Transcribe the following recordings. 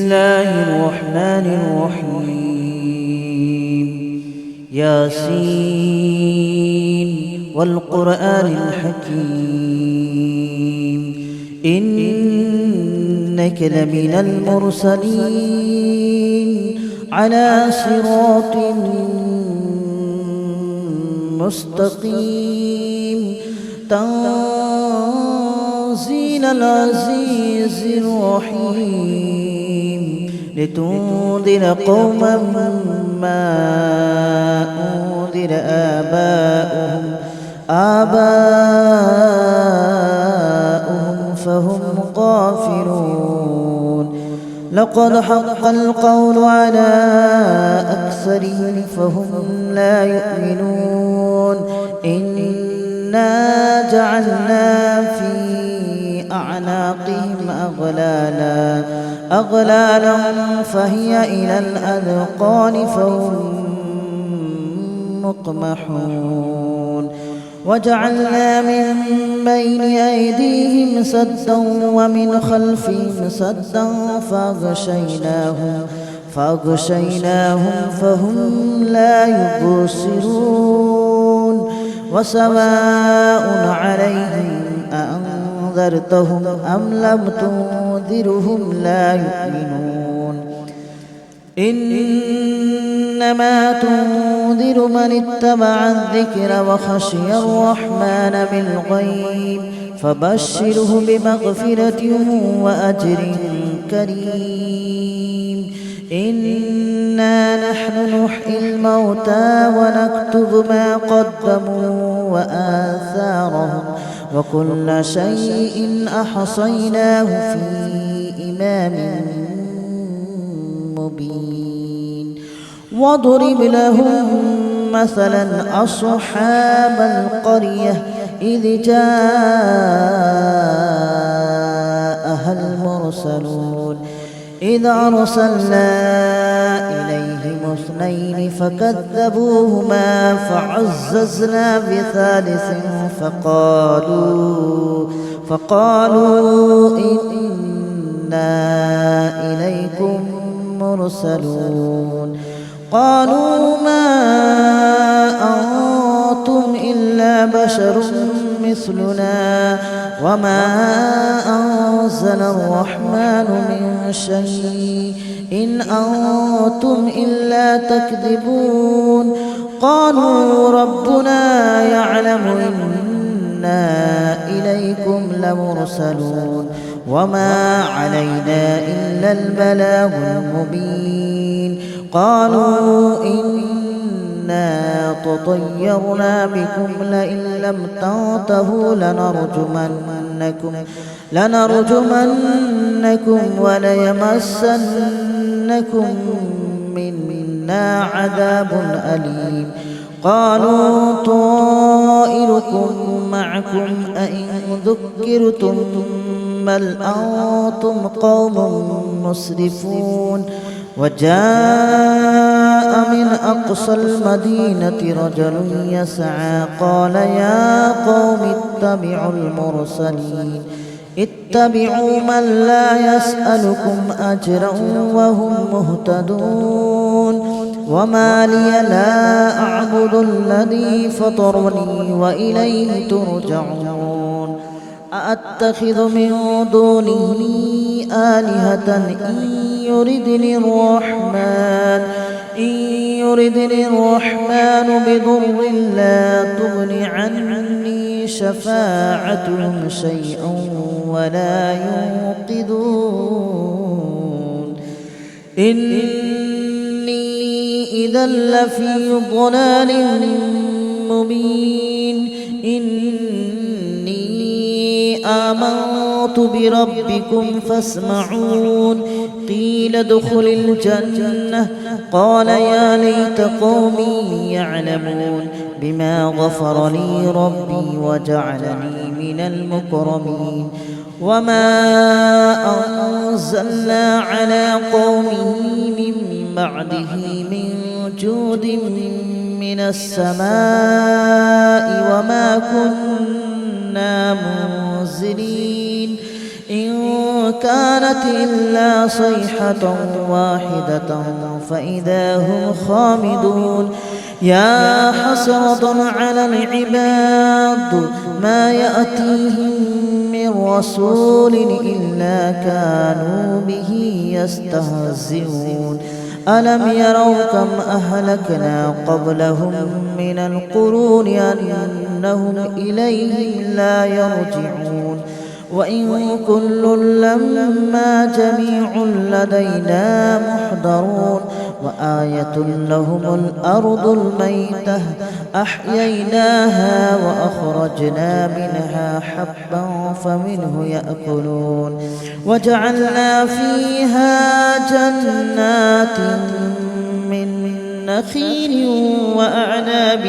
الله الرحمن الرحيم. ياسين والقرآن الحكيم إنك لمن المرسلين على صراط مستقيم تنزيل العزيز الرحيم لتنذر قوما ما أنذر آباؤهم فهم غافلون. لقد حق القول على أكثرهم فهم لا يؤمنون. إنا جعلنا في أعناقهم أغلالا فهي إلى الأذقان فهم مقمحون. وجعلنا من بين أيديهم سدا ومن خلفهم سدا فأغشيناهم فهم لا يبصرون. وسواء عليهم أأنذرتهم أم لم تنذرهم لا يؤمنون. إنما تنذر من اتبع الذكر وخشي الرحمن بالغيب فبشره بمغفرة وأجر كريم. إنا نحن نحيي الموتى ونكتب ما قدموا وآثارهم وكل شيء أحصيناه في إمام مبين. واضرب لهم مثلا أصحاب القرية إذ جاءها المرسلون إذ أرسلنا إليهم اثنين فكذبوهما فعززنا بثالث فقالوا إنا إليكم مرسلون. قالوا ما أنتم إلا بشر مثلنا وما أنزل الرحمن من شيء إن أنتم إلا تكذبون. قالوا ربنا يعلم إنا إليكم لمرسلون وما علينا إلا البلاغ المبين. قالوا إنا تطيرنا بكم لئن لم تنتهوا لنرجمنكم وليمسنكم منا عذاب أليم. قالوا طائركم معكم أئن ذكرتم بل أنتم قوم مسرفون. وجاء من أقصى المدينة رجل يسعى قال يا قوم اتبعوا من لا يسألكم أجرا وهم مهتدون. وما لي لا أعبد الذي فطرني وإليه ترجعون. أأتخذ من دونه آلهة إن يردني الرحمن بضر لا تغن عني شفاعتهم شيئا ولا ينقذون. إني إذا لفي ضلال مبين. إني آمنت بربكم فاسمعون. قيل ادخل الجنة قال يا ليت قومي يعلمون بما غفر لي ربي وجعلني من المكرمين. وما أنزلنا على قومه من بعده من جود من السماء وما كنا منزلين. إن كانت إلا صيحة واحدة فإذا هم خامدون يا حسرة على العباد ما يأتيهم من رسول إلا كانوا به يستهزئون ألم يروا كم أهلكنا قبلهم من القرون أنهم إليهم لا يرجعون وإن كل لما جميع لدينا محضرون وآية لهم الأرض الميتة أحييناها وأخرجنا منها حبا فمنه يأكلون وجعلنا فيها جنات من نخيل وأعناب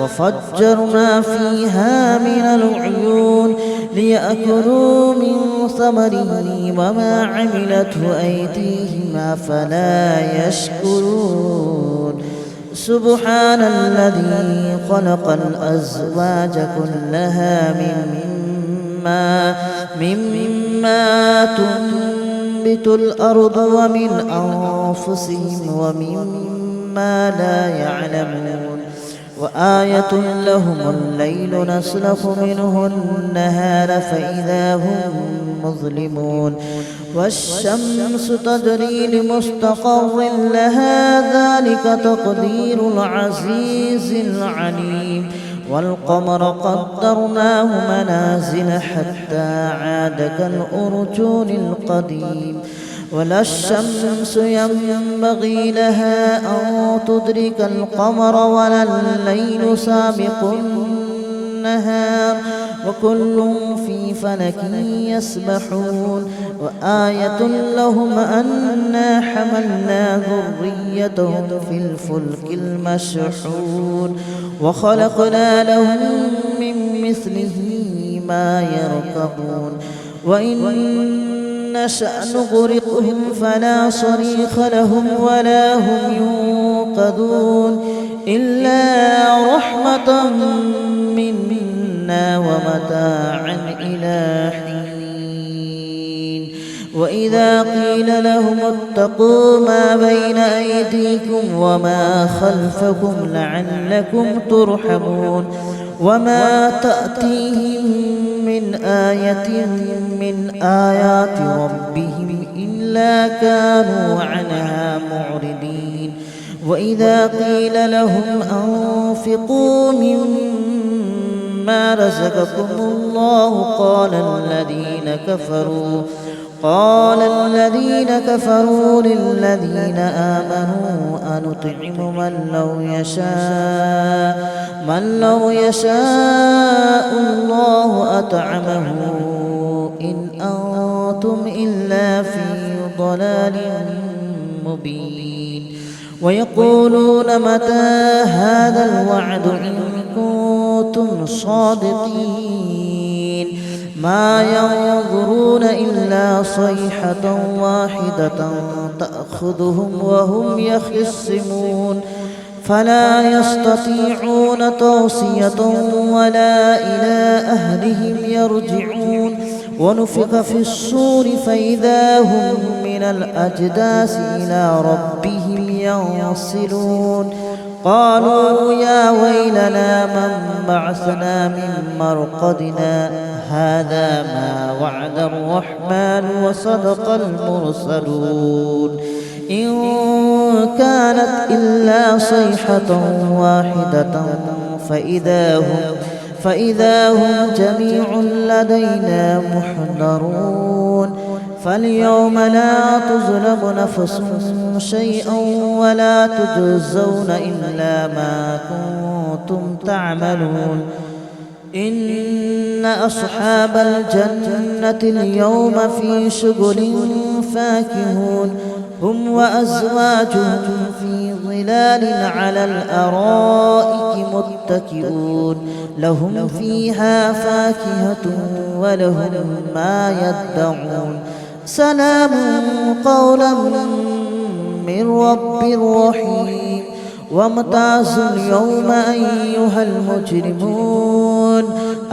وفجرنا فيها من العيون ليأكلوا من ثمره وما عملته أيديهم أفلا يشكرون سبحان الذي خلق الأزواج كلها مما تنبت الأرض ومن أنفسهم ومما لا يعلمون وآية لهم الليل نسلخ منه النهار فإذا هم مظلمون والشمس تجري لمستقر لها ذلك تقدير العزيز العليم والقمر قدرناه منازل حتى عاد كالأرجون القديم ولا الشمس ينبغي لها أن تدرك القمر ولا الليل سابق النهار وكل في فلك يسبحون وآية لهم أنا حملنا ذريتهم في الفلك المشحون وخلقنا لهم من مثله ما يركبون وإن نشأ نغرقهم فلا صريخ لهم ولا هم ينقذون إلا رحمة منا ومتاعا إلى حين وإذا قيل لهم اتقوا ما بين أيديكم وما خلفكم لعلكم ترحمون وما تأتيهم من آية من آيات ربهم إلا كانوا عنها معرضين وإذا قيل لهم أنفقوا مما رزقكم الله قال الذين كفروا للذين آمنوا أنطعم من لو يشاء الله أطعمه إن أنتم إلا في ضلال مبين ويقولون متى هذا الوعد إن كنتم صادقين ما ينظرون إلا صيحة واحدة تأخذهم وهم يخصمون فلا يستطيعون توصية ولا إلى أهلهم يرجعون ونفخ في الصور فإذا هم من الأجداث إلى ربهم ينسلون قالوا يا ويلنا من بعثنا من مرقدنا هذا ما وعد الرحمن وصدق المرسلون إن كانت إلا صيحة واحدة فإذا هم جميع لدينا محضرون فاليوم لا تظلم نفس شيئا ولا تجزون إلا ما كنتم تعملون إن أصحاب الجنة اليوم في شغل فاكهون هم وأزواجهم في ظلال على الأرائك متكئون لهم فيها فاكهة ولهم ما يدعون سلام قولا من رب رحيم وامتازوا اليوم أيها المجرمون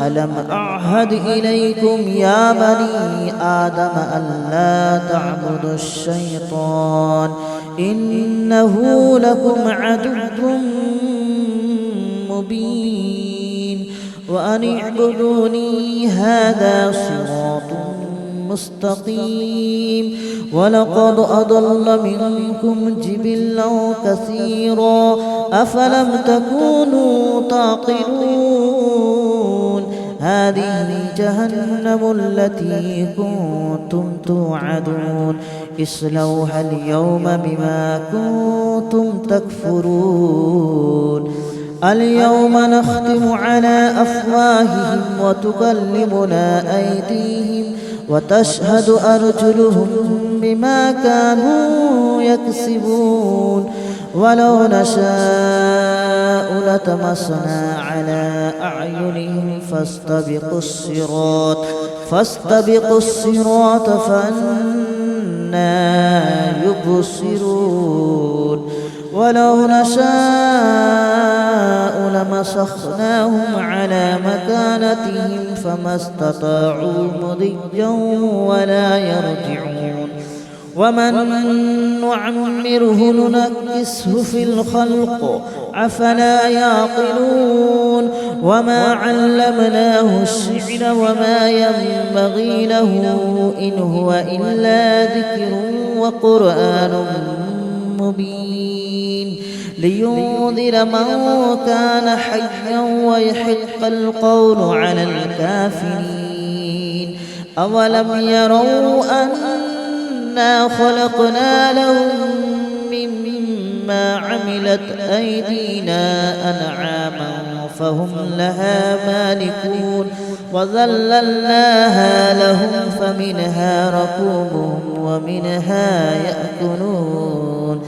ألم أعهد إليكم يا بني آدم ألا تعبدوا الشيطان إنه لكم عدو مبين وأن اعبدوني هذا صراط مستقيم ولقد أضل منكم جبلا كثيرا أفلم تكونوا تعقلون هذه جهنم التي كنتم توعدون اصلوها اليوم بما كنتم تكفرون اليوم نختم على أفواههم وتكلمنا أيديهم وتشهد أرجلهم بما كانوا يكسبون ولو نشاء لطمسنا على أعينهم فاستبقوا الصراط فأنى يبصرون ولو نشاء لمسخناهم على مكانتهم فما استطاعوا مضيا ولا يرجعون ومن نعمره ننكسه في الخلق أفلا يعقلون وما علمناه الشعر وما ينبغي له إن هو إلا ذكر وقرآن مبين لينذر من كان حيا ويحق القول على الكافرين أولم يروا أنا خلقنا لهم مما عملت أيدينا أنعاما فهم لها مالكون وذللناها لهم فمنها ركوبهم ومنها يأكلون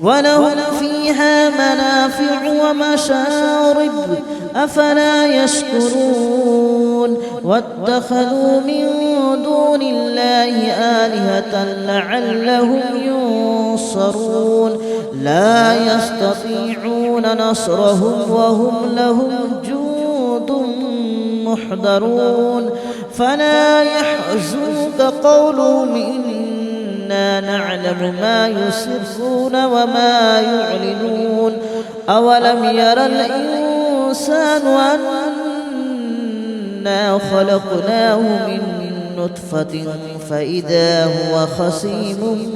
ولهم فيها منافع ومشارب أفلا يشكرون واتخذوا من دون الله آلهة لعلهم ينصرون لا يستطيعون نصرهم وهم لهم جند محضرون فلا يحزنك قولهم إنا نعلم ما يسرون وما يعلنون أولم ير الإنسان أنا خلقناه من نطفة فإذا هو خصيم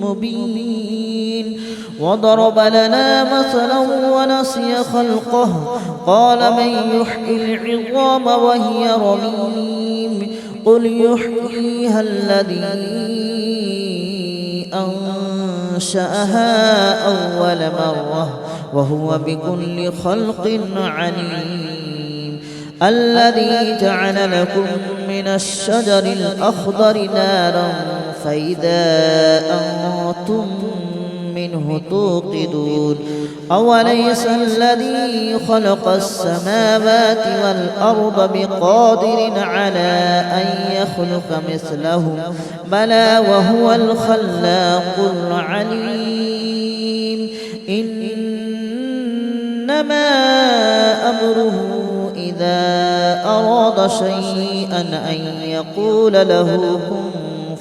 مبين وضرب لنا مثلا ونسي خلقه قال من يحيي العظام وهي رميم قل يحييها الذي أنشأها أول مرة وهو بكل خلق عليم الذي جعل لكم من الشجر الأخضر نارا فإذا أنتم منه توقدون أوليس الذي خلق السماوات والأرض بقادر على أن يخلق مثلهم بلى وهو الخلاق العليم إنما أمره إذا أراد شيئا أن يقول له كن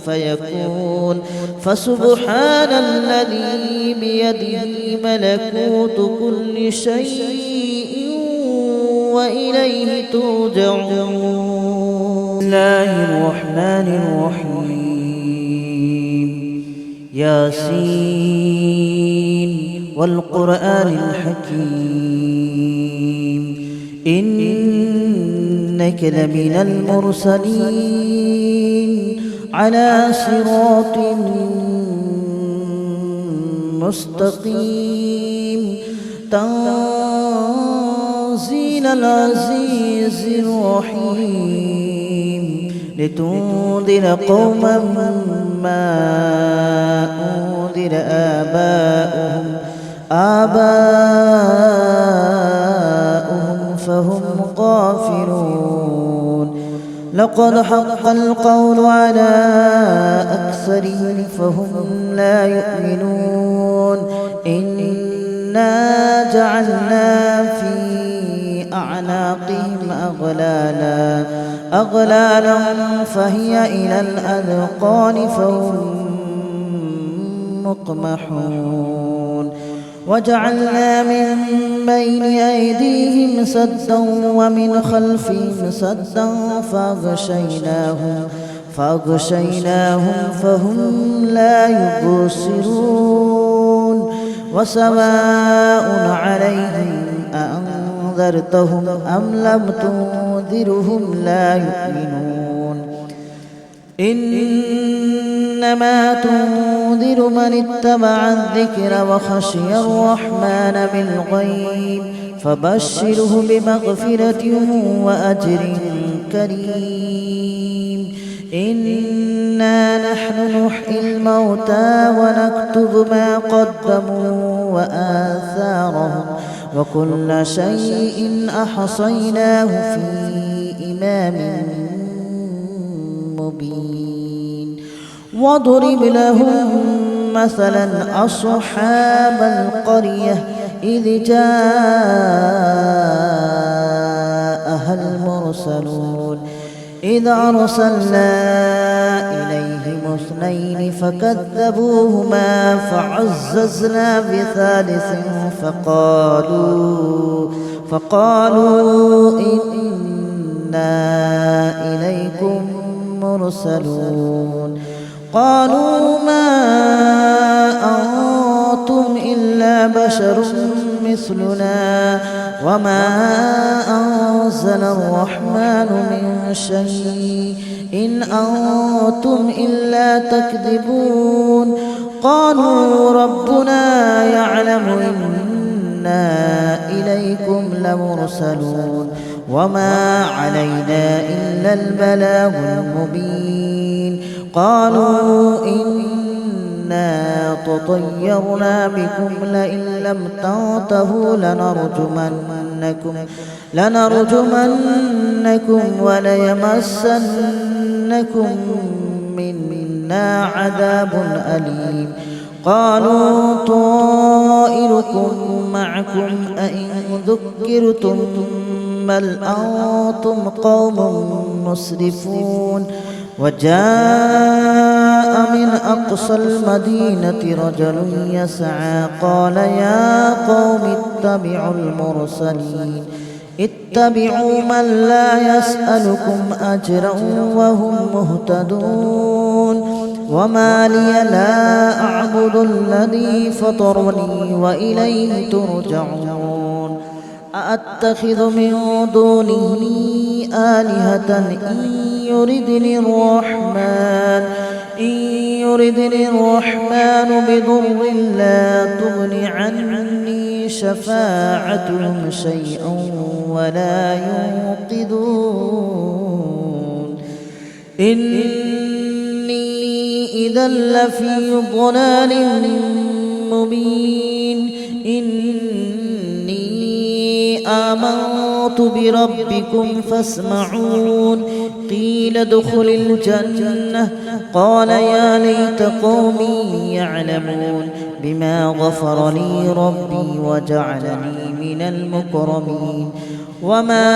فيكون فسبحان الذي بيده ملكوت كل شيء وإليه ترجعون. بسم الله الرحمن الرحيم ياسين والقرآن الحكيم إنك لمن المرسلين على صراط مستقيم تنزيل العزيز الرحيم لتنذر قوما ما أنذر آباؤهم فهم غافلون لقد حق القول على أكثرهم فهم لا يؤمنون إنا جعلنا في أعناقهم أغلالا فهي إلى الأذقان فهم مقمحون وجعلنا من بين أيديهم سدا ومن خلفهم سدا فأغشيناهم فهم لا يبصرون وسواء عليهم أأنذرتهم أم لم تنذرهم لا يؤمنون إنما تنذر من اتبع الذكر وخشي الرحمن بالغيب فبشره بمغفرة وأجر كريم إنا نحن نحيي الموتى ونكتب ما قدموا وآثارهم وكل شيء أحصيناه في إمام مبين واضرب لهم مثلا أصحاب القرية إذ جاءها المرسلون إذ أرسلنا إليهم اثنين فكذبوهما فعززنا بثالث فقالوا إنا إليكم مرسلون قالوا ما أنتم إلا بشر مثلنا وما أنزل الرحمن من شيء إن أنتم إلا تكذبون قالوا ربنا يعلم إنا إليكم لمرسلون وما علينا إلا البلاغ المبين قالوا إنا تطيرنا بكم لئن لم تنتهوا لنرجمنكم وليمسنكم منا عذاب أليم قالوا طائركم معكم أئن ذكرتم بل أنتم قوم مسرفون وجاء من أقصى المدينة رجل يسعى قال يا قوم اتبعوا من لا يسألكم أجرا وهم مهتدون وما لي لا أعبد الذي فطرني وإليه ترجعون أأتخذ من دونه آلهة إن يردني الرحمن بضر لا تغن عني شفاعتهم شيئا ولا ينقذون إني إذا لفي ضلال مبين آمنت بربكم فاسمعون قيل ادخل الجنة قال يا ليت قومي يعلمون بما غفر لي ربي وجعلني من المكرمين وما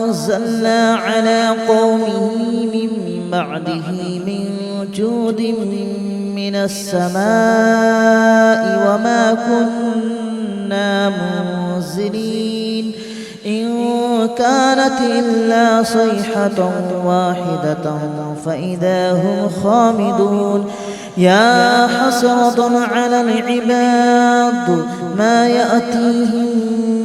أنزلنا على قومه من بعده من جود من السماء وما كنا منزلين إن كانت إلا صيحة واحدة فإذا هم خامدون يا حسرة على العباد ما يأتيهم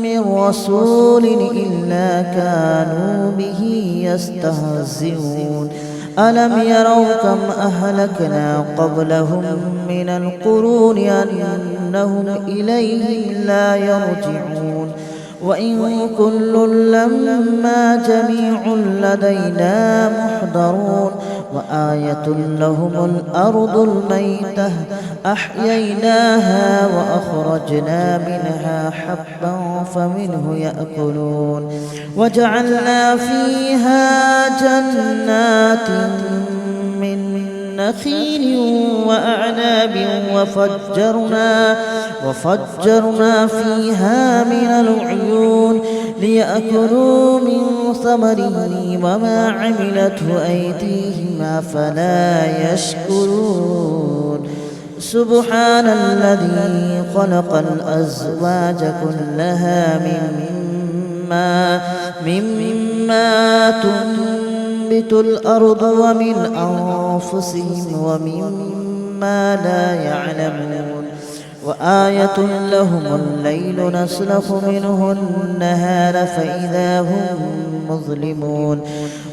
من رسول إلا كانوا به يستهزئون ألم يروا كم أهلكنا قبلهم من القرون أنهم إليهم لا يرجعون وإن كل لما جميع لدينا محضرون وآية لهم الأرض الميتة أحييناها وأخرجنا منها حبا فمنه يأكلون وجعلنا فيها جنات من نخيل وأعناب وفجرنا فيها من العيون ليأكلوا من ثمره وما عملته أيديهم أفلا يشكرون سبحان الذي خلق الأزواج كلها مما تنبت الأرض ومن أنفسهم ومما لا يعلمون وآية لهم الليل نسلخ منه النهار فإذا هم مظلمون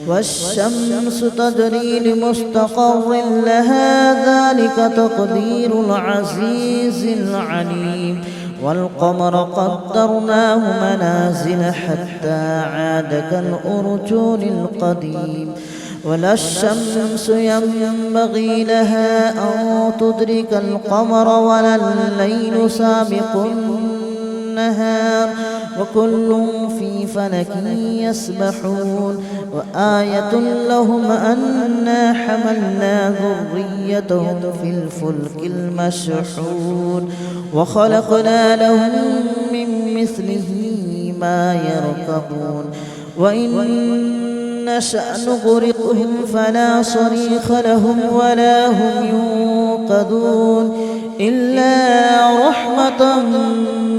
والشمس تجري لمستقر لها ذلك تقدير العزيز العليم والقمر قدرناه منازل حتى عاد كالأرجون القديم ولا الشمس ينبغي لها أن تدرك القمر ولا الليل سابق النهار وكل في فلك يسبحون وآية لهم أنا حملنا ذريتهم في الفلك المشحون وخلقنا لهم من مثله ما يركبون وإن نشأ نغرقهم فلا صريخ لهم ولا هم ينقذون إلا رحمة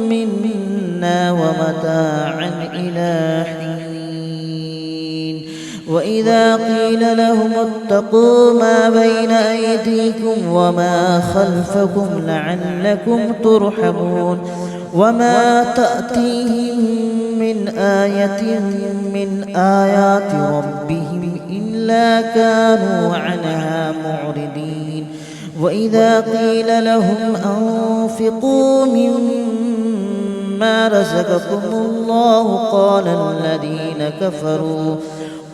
منا ومتاعا إلى حين وإذا قيل لهم اتقوا ما بين أيديكم وما خلفكم لعلكم ترحمون وما تأتيهم من آية من آيات ربهم إلا كانوا عنها معرضين وإذا قيل لهم أنفقوا مما رزقكم الله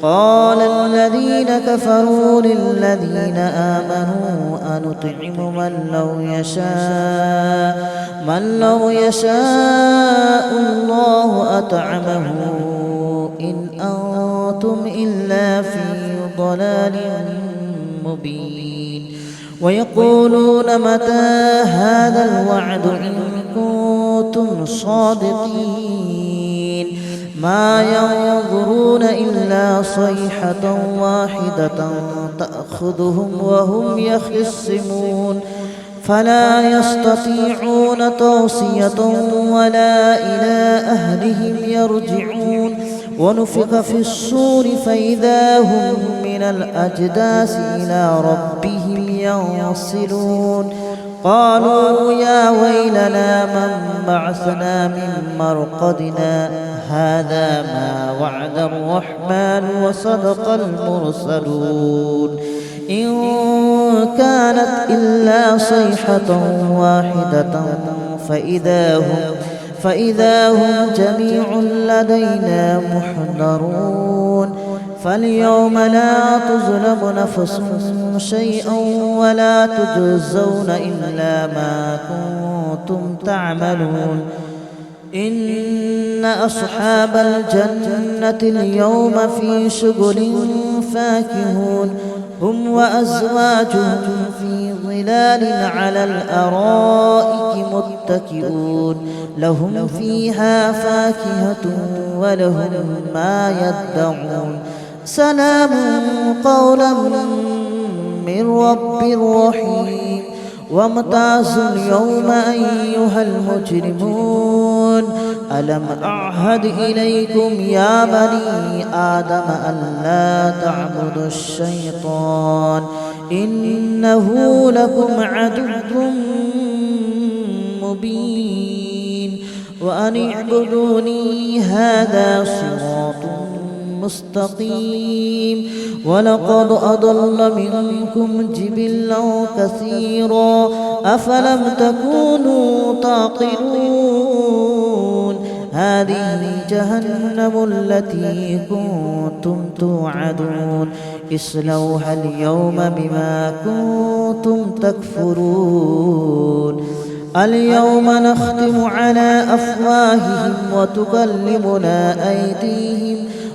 قال الذين كفروا للذين آمنوا أنطعم من لو يشاء الله أطعمه إن أنتم إلا في ضلال مبين ويقولون متى هذا الوعد إن كنتم صادقين ما ينظرون إلا صيحة واحدة تأخذهم وهم يخصمون فلا يستطيعون توصية ولا إلى أهلهم يرجعون ونفخ في الصور فإذا هم من الأجداث إلى ربهم ينصلون قالوا يا ويلنا من بعثنا من مرقدنا هذا ما وعد الرحمن وصدق المرسلون إن كانت إلا صيحة واحدة فإذا هم جميع لدينا محضرون فاليوم لا تظلم نفس شيئا ولا تجزون إلا ما كنتم تعملون إن أصحاب الجنة اليوم في شغل فاكهون هم وأزواجهم في ظلال على الأرائك متكئون لهم فيها فاكهة ولهم ما يدعون سلام قولا من رب رحيم وامتازوا اليوم أيها المجرمون ألم أعهد إليكم يا بني آدم ألا تعبدوا الشيطان إنه لكم عدو مبين وأن اعبدوني هذا صراط مستقيم ولقد أضل منكم جبلا كثيرا أفلم تكونوا تعقلون هذه جهنم التي كنتم توعدون اصلوها اليوم بما كنتم تكفرون اليوم نختم على أفواههم وتكلمنا أيديهم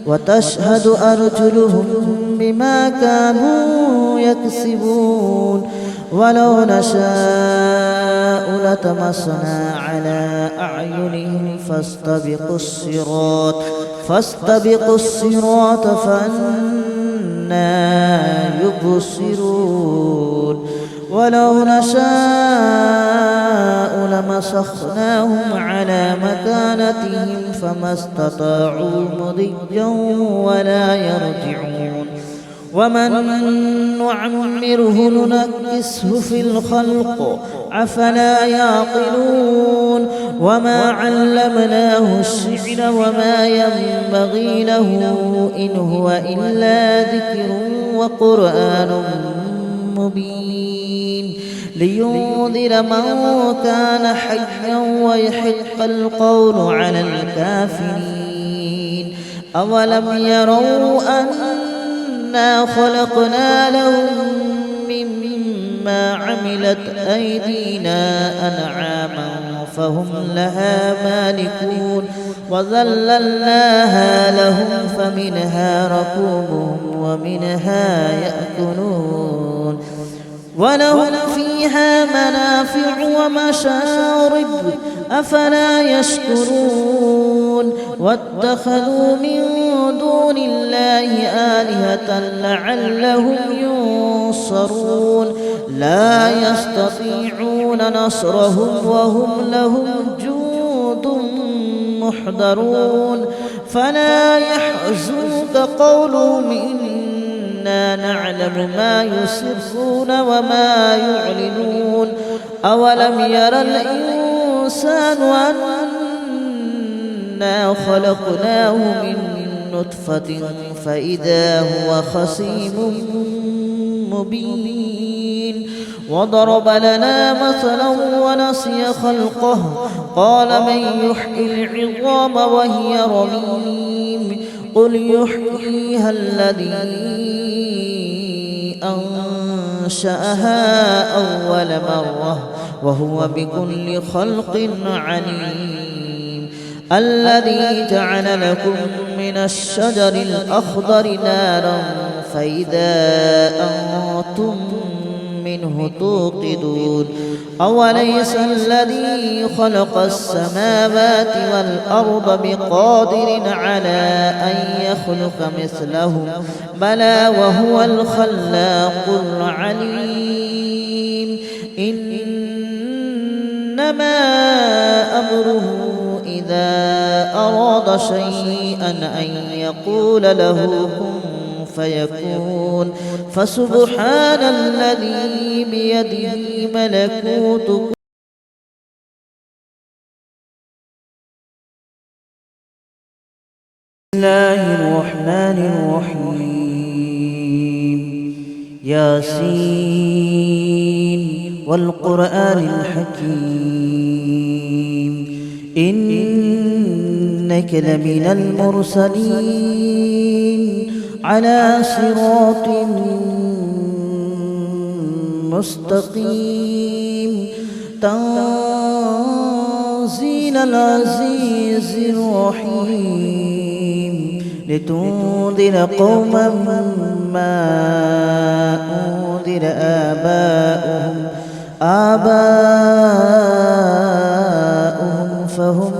وتشهد أرجلهم بما كانوا يكسبون ولو نشاء لطمسنا على أعينهم فاستبقوا الصراط فأنى يبصرون ولو نشاء لمسخناهم على مكانتهم فما استطاعوا مضيا ولا يرجعون ومن نعمره ننكسه في الخلق أفلا يعقلون وما علمناه الشعر وما ينبغي له إن هو إلا ذكر وقرآن مبين لينذر من كان حيا ويحق القول على الكافرين أولم يروا أنا خلقنا لهم مما عملت أيدينا أنعاما فهم لها مالكون وذللناها لهم فمنها ركوبهم ومنها يأكلون ولهم فيها منافع ومشارب أفلا يشكرون واتخذوا من دون الله آلهة لعلهم ينصرون لا يستطيعون نصرهم وهم لهم جند محضرون فلا يحزنك قولهم إنا نعلم ما يسرون وما يعلنون أولم ير الإنسان أنا خلقناه من نطفة فإذا هو خصيم مبين وضرب لنا مثلا ونسي خلقه قال من يحيي العظام وهي رميم قل يحييها الذي أنشأها أول مرة وهو بكل خلق عليم الذي جعل لكم من الشجر الأخضر نارا فإذا أنتم منه توقدون أوليس الذي خلق السماوات والأرض بقادر على أن يخلق مثلهم بلى وهو الخلاق العليم إنما أمره إذا أراد شيئا أن يقول له كن فيكون فسبحان الذي بيده ملكوت بسم الله الرحمن الرحيم ياسين والقرآن الحكيم إنك لمن المرسلين على صراط مستقيم تنزيل العزيز الرحيم لتنذر قوما ما أنذر آباؤهم فهم